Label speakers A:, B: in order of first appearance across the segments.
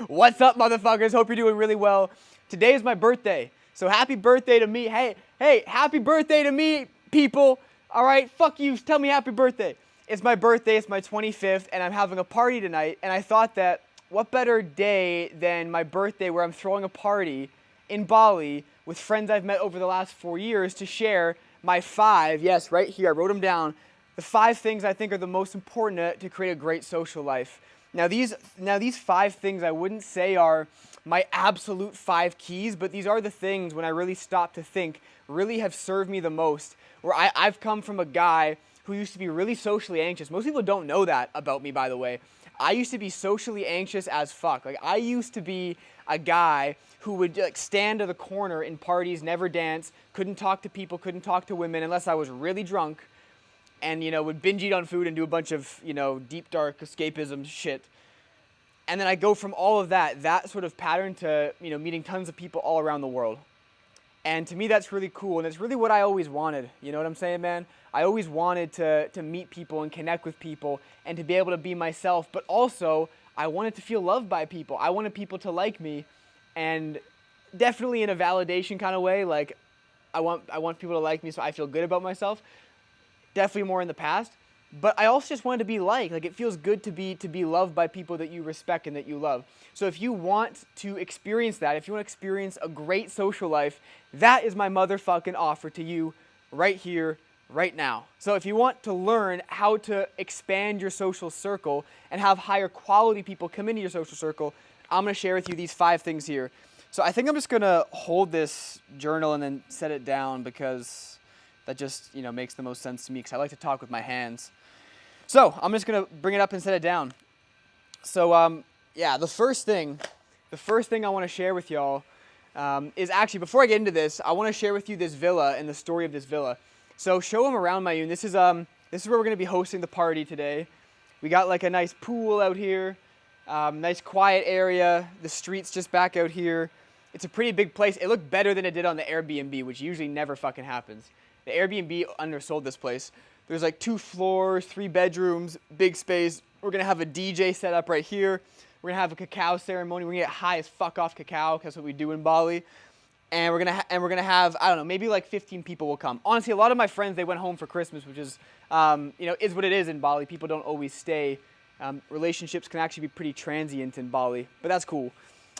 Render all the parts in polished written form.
A: What's up, motherfuckers? Hope you're doing really well. Today is my birthday, so happy birthday to me. Hey, happy birthday to me, people. All right, fuck you. Tell me happy birthday. It's my birthday. It's my 25th, and I'm having a party tonight. And I thought that what better day than my birthday, where I'm throwing a party in Bali with friends I've met over the last 4 years to share my 5. Yes, right here. I wrote them down. The 5 things I think are the most important to create a great social life. Now these 5 things I wouldn't say are my absolute 5 keys, but these are the things when I really stop to think really have served me the most. Where I've come from a guy who used to be really socially anxious. Most people don't know that about me, by the way. I used to be socially anxious as fuck. Like, I used to be a guy who would stand to the corner in parties, never dance, couldn't talk to people, couldn't talk to women unless I was really drunk, and, would binge eat on food and do a bunch of, deep, dark escapism shit. And then I go from all of that sort of pattern to, meeting tons of people all around the world. And to me, that's really cool, and it's really what I always wanted. You know what I'm saying, man? I always wanted to meet people and connect with people and to be able to be myself, but also I wanted to feel loved by people. I wanted people to like me, and definitely in a validation kind of way. Like, I want people to like me so I feel good about myself. Definitely more in the past. But I also just wanted to be liked. Like, it feels good to be loved by people that you respect and that you love. So if you want to experience that, if you want to experience a great social life, that is my motherfucking offer to you right here, right now. So if you want to learn how to expand your social circle and have higher quality people come into your social circle, I'm going to share with you these 5 things here. So I think I'm just going to hold this journal and then set it down because that just, makes the most sense to me because I like to talk with my hands. So I'm just going to bring it up and set it down. So the first thing I want to share with y'all is actually, before I get into this, I want to share with you this villa and the story of this villa. So show them around my unit. This is where we're going to be hosting the party today. We got like a nice pool out here, nice quiet area. The street's just back out here. It's a pretty big place. It looked better than it did on the Airbnb, which usually never fucking happens. The Airbnb undersold this place. There's like 2 floors, 3 bedrooms, big space. We're going to have a DJ set up right here. We're going to have a cacao ceremony. We're going to get high as fuck off cacao because that's what we do in Bali. And we're going to have, I don't know, maybe like 15 people will come. Honestly, a lot of my friends, they went home for Christmas, which is, is what it is in Bali. People don't always stay. Relationships can actually be pretty transient in Bali, but that's cool.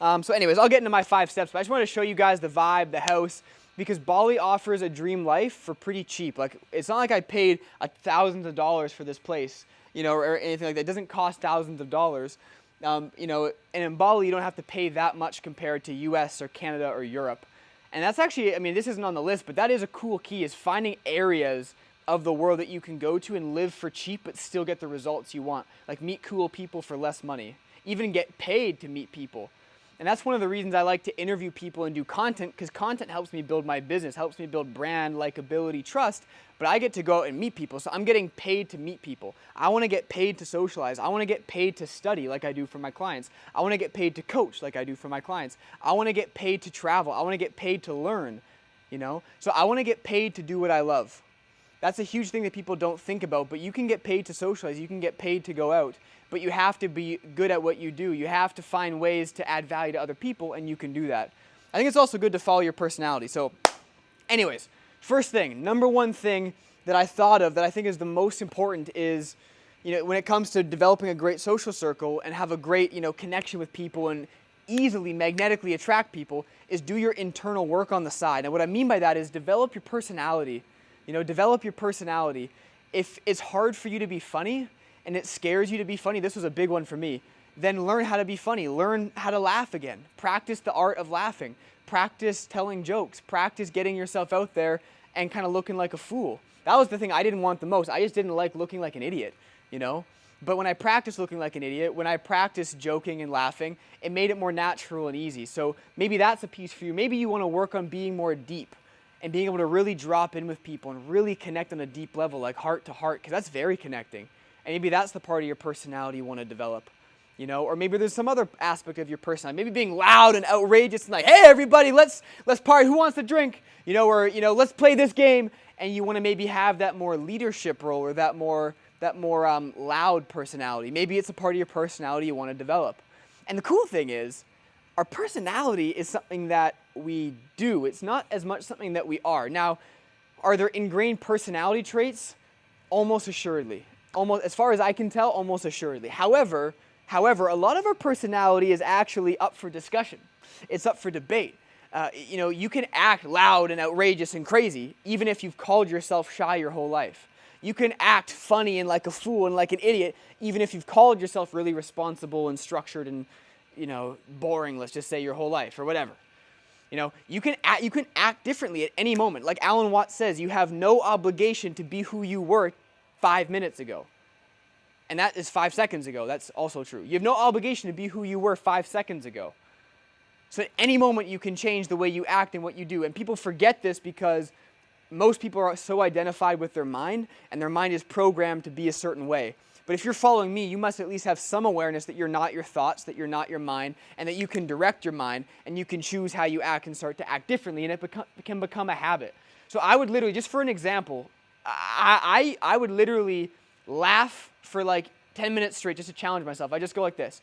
A: So anyways, I'll get into my 5 steps, but I just wanted to show you guys the vibe, the house, because Bali offers a dream life for pretty cheap. Like, it's not like I paid thousands of dollars for this place, or anything like that. It doesn't cost thousands of dollars. And in Bali, you don't have to pay that much compared to US or Canada or Europe. And that's actually, this isn't on the list, but that is a cool key, is finding areas of the world that you can go to and live for cheap, but still get the results you want. Like, meet cool people for less money. Even get paid to meet people. And that's one of the reasons I like to interview people and do content, because content helps me build my business, helps me build brand, likability, trust, but I get to go out and meet people, so I'm getting paid to meet people. I want to get paid to socialize. I want to get paid to study like I do for my clients. I want to get paid to coach like I do for my clients. I want to get paid to travel. I want to get paid to learn, So I want to get paid to do what I love. That's a huge thing that people don't think about, but you can get paid to socialize. You can get paid to go out. But you have to be good at what you do. You have to find ways to add value to other people, and you can do that. I think it's also good to follow your personality. So anyways, first thing, number 1 thing that I thought of that I think is the most important is, when it comes to developing a great social circle and have a great, connection with people and easily magnetically attract people, is do your internal work on the side. And what I mean by that is develop your personality. Develop your personality. If it's hard for you to be funny, and it scares you to be funny, this was a big one for me, then learn how to be funny. Learn how to laugh again. Practice the art of laughing. Practice telling jokes. Practice getting yourself out there and kind of looking like a fool. That was the thing I didn't want the most. I just didn't like looking like an idiot, But when I practiced looking like an idiot, when I practiced joking and laughing, it made it more natural and easy. So maybe that's a piece for you. Maybe you want to work on being more deep and being able to really drop in with people and really connect on a deep level, like heart to heart, because that's very connecting. And maybe that's the part of your personality you want to develop, or maybe there's some other aspect of your personality, maybe being loud and outrageous and like, hey, everybody, let's party. Who wants to drink? Or, let's play this game. And you want to maybe have that more leadership role or that more loud personality. Maybe it's a part of your personality you want to develop. And the cool thing is, our personality is something that we do. It's not as much something that we are. Now, are there ingrained personality traits? Almost assuredly. Almost, as far as I can tell, almost assuredly. However, a lot of our personality is actually up for discussion. It's up for debate. You can act loud and outrageous and crazy, even if you've called yourself shy your whole life. You can act funny and like a fool and like an idiot, even if you've called yourself really responsible and structured and, boring, let's just say, your whole life or whatever. You can act differently at any moment. Like Alan Watts says, you have no obligation to be who you were 5 minutes ago. And that is 5 seconds ago. That's also true. You have no obligation to be who you were 5 seconds ago. So at any moment you can change the way you act and what you do. And people forget this because most people are so identified with their mind, and their mind is programmed to be a certain way. But if you're following me, you must at least have some awareness that you're not your thoughts, that you're not your mind, and that you can direct your mind, and you can choose how you act and start to act differently, and it can become a habit. So I would literally, just for an example, I would literally laugh for like 10 minutes straight just to challenge myself. I just go like this.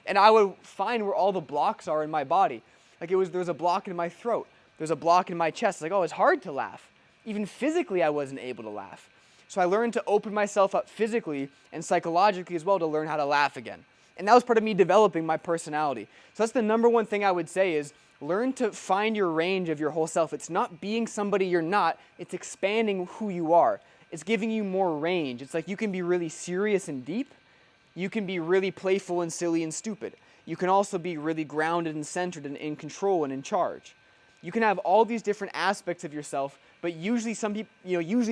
A: And I would find where all the blocks are in my body. Like there's a block in my throat. There's a block in my chest. It's like, oh, it's hard to laugh. Even physically, I wasn't able to laugh. So I learned to open myself up physically and psychologically as well to learn how to laugh again. And that was part of me developing my personality. So that's the number one thing I would say is learn to find your range of your whole self. It's not being somebody you're not. It's expanding who you are. It's giving you more range. It's like you can be really serious and deep. You can be really playful and silly and stupid. You can also be really grounded and centered and in control and in charge. You can have all these different aspects of yourself, but usually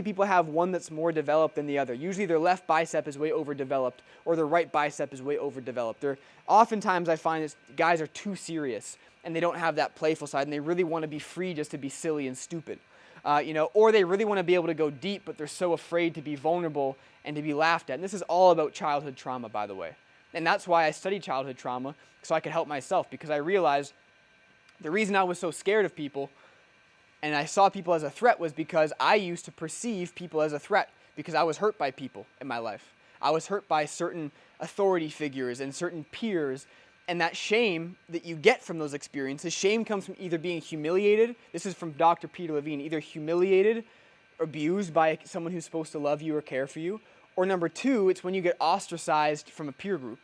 A: people have one that's more developed than the other. Usually their left bicep is way overdeveloped or their right bicep is way overdeveloped. Oftentimes I find that guys are too serious and they don't have that playful side and they really want to be free just to be silly and stupid. Or they really want to be able to go deep, but they're so afraid to be vulnerable and to be laughed at. And this is all about childhood trauma, by the way. And that's why I studied childhood trauma, so I could help myself, because I realized the reason I was so scared of people and I saw people as a threat was because I used to perceive people as a threat because I was hurt by people in my life. I was hurt by certain authority figures and certain peers. And that shame that you get from those experiences, shame comes from either being humiliated, this is from Dr. Peter Levine, either humiliated, abused by someone who's supposed to love you or care for you, or number two, it's when you get ostracized from a peer group.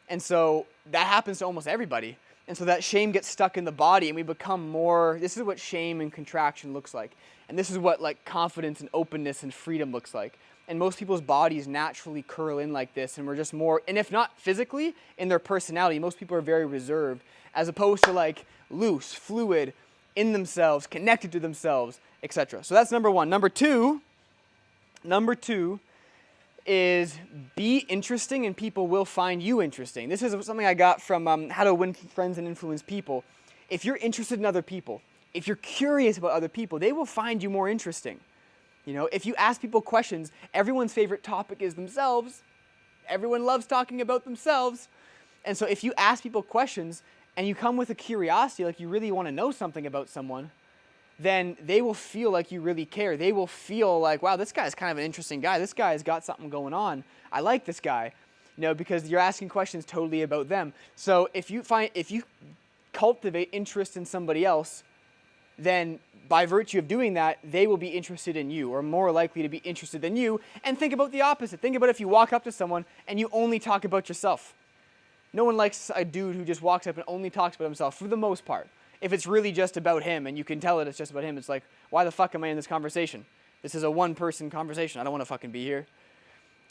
A: And so that happens to almost everybody. And so that shame gets stuck in the body and we become more, this is what shame and contraction looks like. And this is what like confidence and openness and freedom looks like. And most people's bodies naturally curl in like this, and we're just more, and if not physically, in their personality, most people are very reserved, as opposed to like loose, fluid, in themselves, connected to themselves, etc. So that's number one. Number two is be interesting and people will find you interesting. This is something I got from How to Win Friends and Influence People. If you're interested in other people, if you're curious about other people, they will find you more interesting. If you ask people questions, everyone's favorite topic is themselves. Everyone loves talking about themselves. And so if you ask people questions and you come with a curiosity, like you really want to know something about someone, then they will feel like you really care. They will feel like, wow, this guy's kind of an interesting guy. This guy's got something going on. I like this guy, because you're asking questions totally about them. So if you cultivate interest in somebody else, then by virtue of doing that, they will be interested in you, or more likely to be interested in you. And think about the opposite. Think about if you walk up to someone and you only talk about yourself. No one likes a dude who just walks up and only talks about himself, for the most part. If it's really just about him and you can tell that it's just about him, it's like, why the fuck am I in this conversation? This is a one-person conversation. I don't want to fucking be here,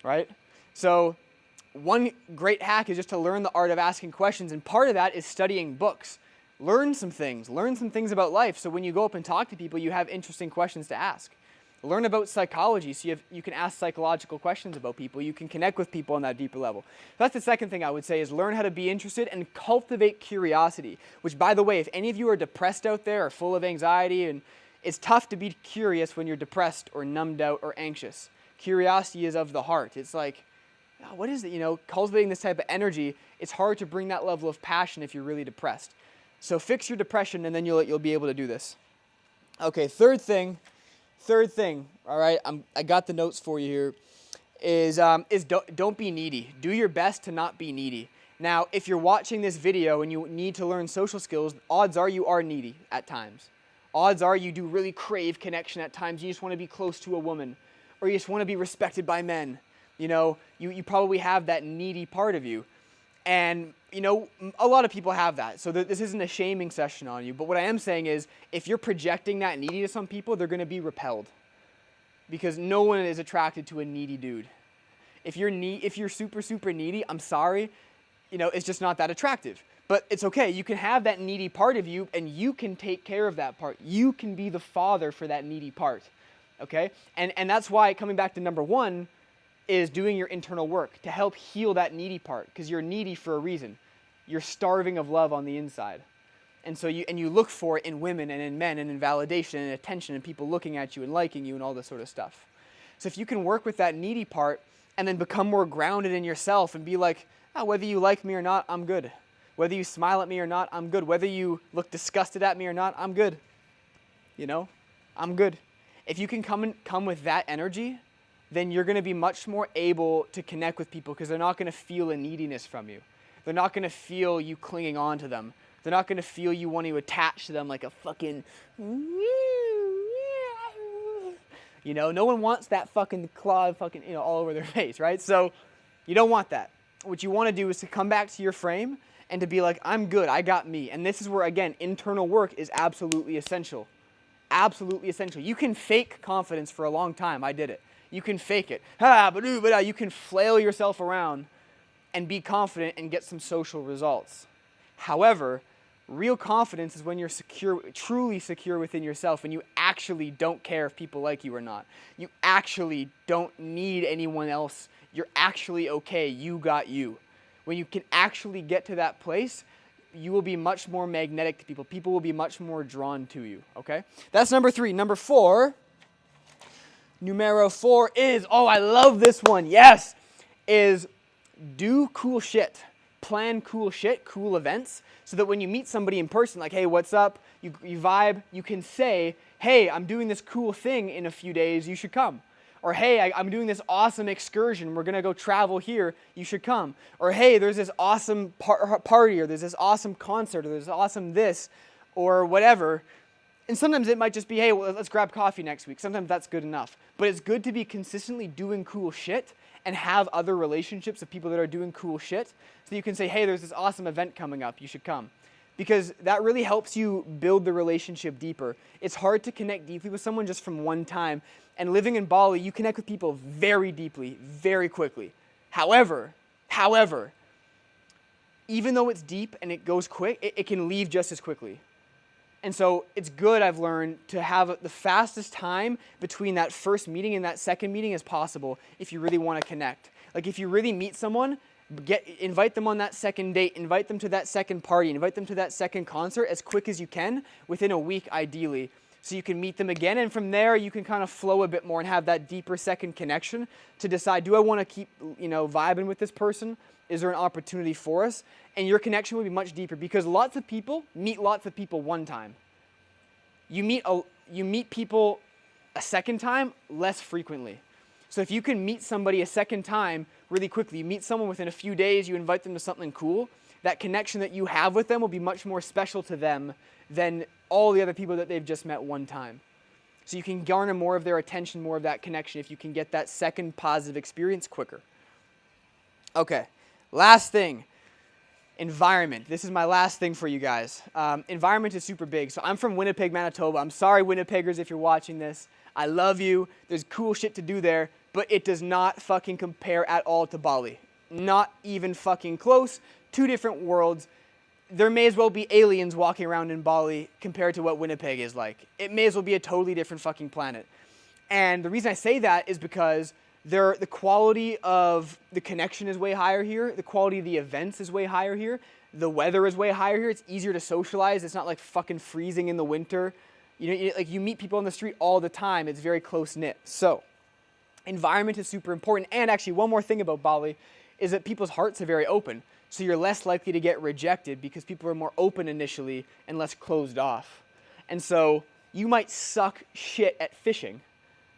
A: right? So one great hack is just to learn the art of asking questions, and part of that is studying books. Learn some things about life, so when you go up and talk to people, you have interesting questions to ask. Learn about psychology, so you can ask psychological questions about people. You can connect with people on that deeper level. That's the second thing I would say, is learn how to be interested and cultivate curiosity, which, by the way, if any of you are depressed out there or full of anxiety, and it's tough to be curious when you're depressed or numbed out or anxious. Curiosity is of the heart. It's like, what is it? Cultivating this type of energy, it's hard to bring that level of passion if you're really depressed. So fix your depression, and then you'll be able to do this. Okay, third thing, all right, I got the notes for you here, is don't be needy. Do your best to not be needy. Now, if you're watching this video and you need to learn social skills, odds are you are needy at times. Odds are you do really crave connection at times. You just want to be close to a woman, or you just want to be respected by men. You know, you probably have that needy part of you. And, you know, a lot of people have that. So this isn't a shaming session on you. But what I am saying is, if you're projecting that needy to some people, they're going to be repelled. Because no one is attracted to a needy dude. If you're super, super needy, I'm sorry, you know, it's just not that attractive. But it's okay. You can have that needy part of you, and you can take care of that part. You can be the father for that needy part, okay? And that's why, coming back to number one, is doing your internal work to help heal that needy part, because you're needy for a reason. You're starving of love on the inside. And so you look for it in women and in men and in validation and attention and people looking at you and liking you and all this sort of stuff. So if you can work with that needy part and then become more grounded in yourself and be like, oh, whether you like me or not, I'm good. Whether you smile at me or not, I'm good. Whether you look disgusted at me or not, I'm good. You know, I'm good. If you can come with that energy, then you're going to be much more able to connect with people, because they're not going to feel a neediness from you. They're not going to feel you clinging on to them. They're not going to feel you wanting to attach to them like a fucking, you know, no one wants that fucking claw fucking, you know, all over their face, right? So you don't want that. What you want to do is to come back to your frame and to be like, I'm good, I got me. And this is where, again, internal work is absolutely essential. Absolutely essential. You can fake confidence for a long time. I did it. You can fake it. You can flail yourself around and be confident and get some social results. However, real confidence is when you're secure, truly secure within yourself, and you actually don't care if people like you or not. You actually don't need anyone else. You're actually okay. You got you. When you can actually get to that place, you will be much more magnetic to people. People will be much more drawn to you, okay? That's number 3. Number 4, numero 4 is, oh, I love this one, yes, is do cool shit. Plan cool shit, cool events, so that when you meet somebody in person, like, hey, what's up? You vibe, you can say, hey, I'm doing this cool thing in a few days, you should come. Or, hey, I'm doing this awesome excursion, we're going to go travel here, you should come. Or, hey, there's this awesome party, or there's this awesome concert, or there's awesome this, or whatever. And sometimes it might just be, hey, well, let's grab coffee next week. Sometimes that's good enough. But it's good to be consistently doing cool shit and have other relationships of people that are doing cool shit, so you can say, hey, there's this awesome event coming up, you should come. Because that really helps you build the relationship deeper. It's hard to connect deeply with someone just from one time. And living in Bali, you connect with people very deeply, very quickly. However, even though it's deep and it goes quick, it can leave just as quickly. And so it's good, I've learned, to have the fastest time between that first meeting and that second meeting as possible if you really want to connect. Like, if you really meet someone, invite them on that second date, invite them to that second party, invite them to that second concert as quick as you can, within a week ideally, so you can meet them again, and from there you can kind of flow a bit more and have that deeper second connection to decide, do I want to keep, you know, vibing with this person? Is there an opportunity for us? And your connection will be much deeper, because lots of people meet lots of people one time. You meet people a second time less frequently. So if you can meet somebody a second time really quickly, you meet someone within a few days, you invite them to something cool, that connection that you have with them will be much more special to them than all the other people that they've just met one time. So you can garner more of their attention, more of that connection, if you can get that second positive experience quicker. Okay, last thing. Environment. This is my last thing for you guys. Environment is super big. So I'm from Winnipeg, Manitoba. I'm sorry, Winnipeggers, if you're watching this. I love you. There's cool shit to do there, but it does not fucking compare at all to Bali. Not even fucking close. 2 different worlds. There may as well be aliens walking around in Bali compared to what Winnipeg is like. It may as well be a totally different fucking planet. And the reason I say that is because the quality of the connection is way higher here. The quality of the events is way higher here. The weather is way higher here. It's easier to socialize. It's not like fucking freezing in the winter. Like you meet people on the street all the time. It's very close-knit. So, environment is super important. And actually, one more thing about Bali is that people's hearts are very open. So you're less likely to get rejected because people are more open initially and less closed off. And so you might suck shit at fishing,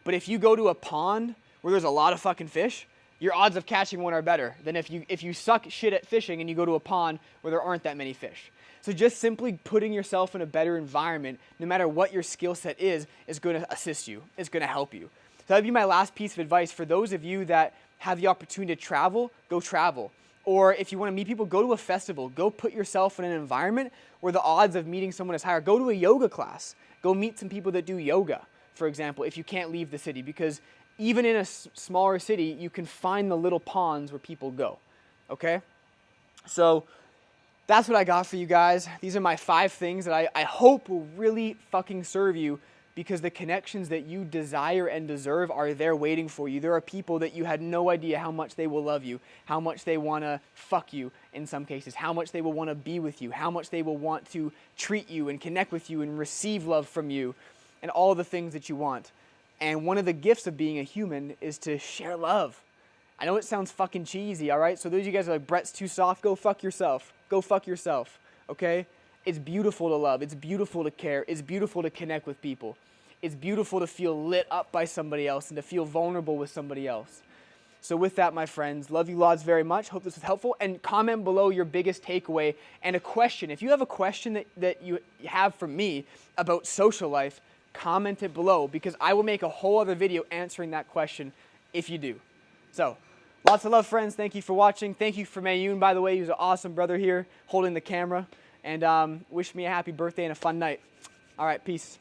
A: but if you go to a pond where there's a lot of fucking fish, your odds of catching one are better than if you suck shit at fishing and you go to a pond where there aren't that many fish. So just simply putting yourself in a better environment, no matter what your skill set is going to assist you. It's going to help you. So that would be my last piece of advice for those of you that have the opportunity to travel, go travel. Or if you want to meet people, go to a festival. Go put yourself in an environment where the odds of meeting someone is higher. Go to a yoga class. Go meet some people that do yoga, for example, if you can't leave the city. Because even in a smaller city, you can find the little ponds where people go, okay? So that's what I got for you guys. These are my 5 things that I hope will really fucking serve you, because the connections that you desire and deserve are there waiting for you. There are people that you had no idea how much they will love you, how much they want to fuck you in some cases, how much they will want to be with you, how much they will want to treat you and connect with you and receive love from you, and all the things that you want. And one of the gifts of being a human is to share love. I know it sounds fucking cheesy, all right? So those of you guys are like, Brett's too soft, go fuck yourself. Go fuck yourself, okay? It's beautiful to love. It's beautiful to care. It's beautiful to connect with people. It's beautiful to feel lit up by somebody else and to feel vulnerable with somebody else. So with that, my friends, love you lots very much. Hope this was helpful. And comment below your biggest takeaway and a question. If you have a question that you have for me about social life, comment it below, because I will make a whole other video answering that question if you do. So, lots of love, friends. Thank you for watching. Thank you for Mayun, by the way. He was an awesome brother here holding the camera. And wish me a happy birthday and a fun night. All right, peace.